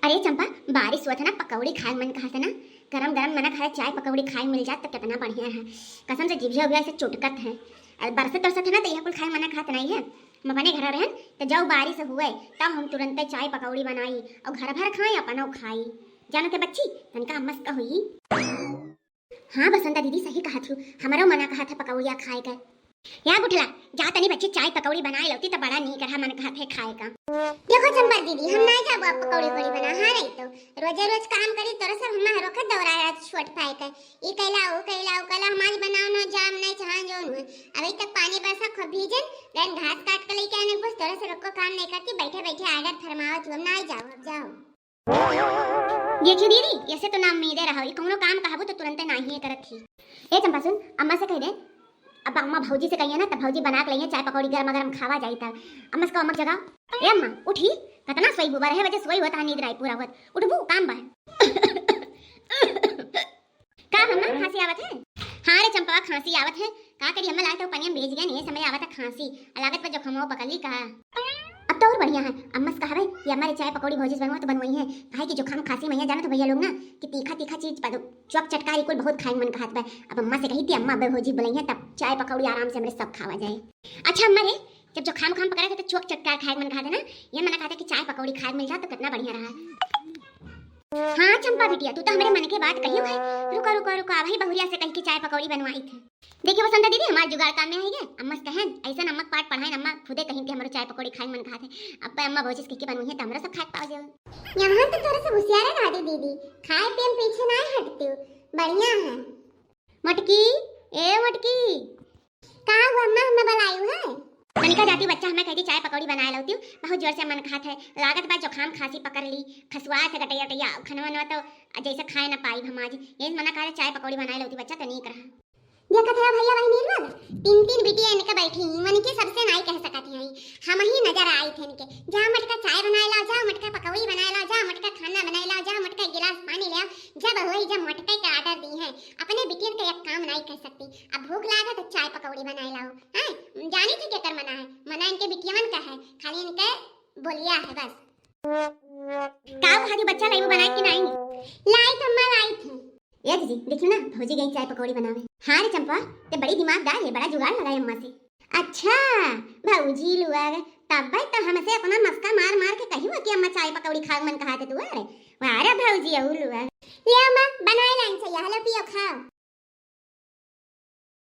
अरे चंपा, बारिश हुआ था ना, पकौड़ी खाए मन कहा था ना। गरम गरम मना खाए, चाय पकौड़ी खाए मिल जात तो कितना बढ़िया है। कसम से जिभिया उभिया से चुटकत है। और बरसत बरसत है ना, तो यह कुल खाए मना खात नहीं है। हम अपने घर रहन तो जब बारिश हुए तब हम तुरंत चाय पकौड़ी बनाई और घर भर खाए अपन खाई। जानो के बच्ची तनका मस्त हुई। हाँ बसंता दीदी सही कहा थी, हमारा मना कहा था पकौड़िया खाए कर। यहाँ गुठला जा तनी बच्ची चाय पकौड़ी बनाए लौती तो बड़ा नहीं करा मन कहते खाए का। देखो चंपा दीदी, हम नहीं खाबो पकौड़ी उकौड़ी बना। हाँ नहीं तो रोजे रोज काम करी तोरा सब हम रोकत दौड़ाया छोट पाए कर। ई कैला हमारी बनाओ न जाम नहीं चाह जोन अभी तक पानी बरसा खो भीजन देन घास काट के लेके आने बस तोरा से रोको काम नहीं करती, बैठे बैठे आर्डर फरमाओ तुम नहीं जाओ अब जाओ। देखिए दीदी ऐसे तो ना उम्मीद रहा ये कोनो काम कहबो तो तुरंत नहीं करत थी। ए चंपा सुन, अम्मा से कह दे अब अम्मा भौजी से कहिए ना तब भौजी बना के लइए चाय पकौड़ी गरम गरम खावा जाई तब। अम्मा से अम्मा जगह ए अम्मा उठी कतना सोई बुबा रहे वजह सोई होता नींद राई पूरा होत उठबू काम बा। का अम्मा खांसी आवत है? हां रे चंपा खांसी आवत है। का करी अम्मा लाए तो पनिया भेज गया नहीं समय आवत है खांसी लागत पर जो खमो पकली का। अब तो और बढ़िया है। अम्मा से कहावे कि हमारे चाय पकौड़ी भौजी से बनवा तो बनवाई है काहे कि जुकाम खांसी मैया जाना तो भैया लोग ना कि तीखा तीखा चीज चौक चटकारी कुल बहुत खाए मन कहत बा। अब अम्मा से कही थी अम्मा बे भौजी बुलाई है तब चाय पकौड़ी आराम से हमरे सब खावा जाए। अच्छा अम्मा रे जब जो खाम खाम पकड़ा तो चौक चटकार खाए मन कहते ना, ये मना कहता कि चाय पकौड़ी खाए मिल जा तो कितना बढ़िया रहा। हाँ चंपा बिटिया तू तो हमारे मन की बात कही है। रुको रुको रुको वही बहुरिया से कह के चाय पकौड़ी बनवाई थी। देखिए वसंता दीदी हमारे जुगाड़ काम में है ये अम्मा से कहें ऐसा नमक पाठ पढ़ाए अम्मा खुदे कहीं कि हमारे चाय पकौड़ी खाए मन खाते अब अम्मा भौजी से कह के बनवाई है तो हमरा सब खाए पाओ जाओ। यहां तो थोड़ा सा होशियार है दादी दीदी, खाए पे पीछे ना हटती बढ़िया है। मटकी ए मटकी का हुआ अम्मा हमें बुलायू है? कनिका जाती बच्चा हमें कहती चाय पकौड़ी बनाए लौती बहुत जोर से मन खात है लागत बा जुकाम खांसी पकड़ ली खसुआ से गटैया टैया खनवा न तो जैसे खाए ना पाई हम आज ये मना करे चाय पकौड़ी बनाए लौती बच्चा तो नहीं करा। देखा था भैया वही निर्मल तीन तीन बिटिया इनके बैठी मन के सबसे नहीं कह सकती हैं हम ही नजर आई थे इनके जा मटका चाय बनाए लाओ जा मटका पकौड़ी बनाए लाओ जा मटका खाना बनाए लाओ जा मटका गिलास पानी ले आओ। जब होई जब मटके का ऑर्डर दी है अपने बिटिया का एक काम नहीं कर सकती अब भूख लागा तो चाय पकौड़ी बनाए लाओ। हैं जानी थी क्या कर मना है मना इनके बिटियावन का है खाली इनके बोलिया है बस। का खाली बच्चा लाई बनाए कि नहीं लाई तो मैं लाई थी। ये दीदी देखियो ना भौजी गई चाय पकौड़ी बनावे। हाँ रे चंपा ते बड़ी दिमागदार है बड़ा जुगाड़ लगाए अम्मा से। अच्छा भौजी लुआ तब भाई तो हमसे अपना मस्का मार मार के कही कि अम्मा चाय पकौड़ी खा मन कहा थे तू अरे वाह रे भौजी लुआ ले अम्मा बनाए लाइन से हेलो पियो खाओ।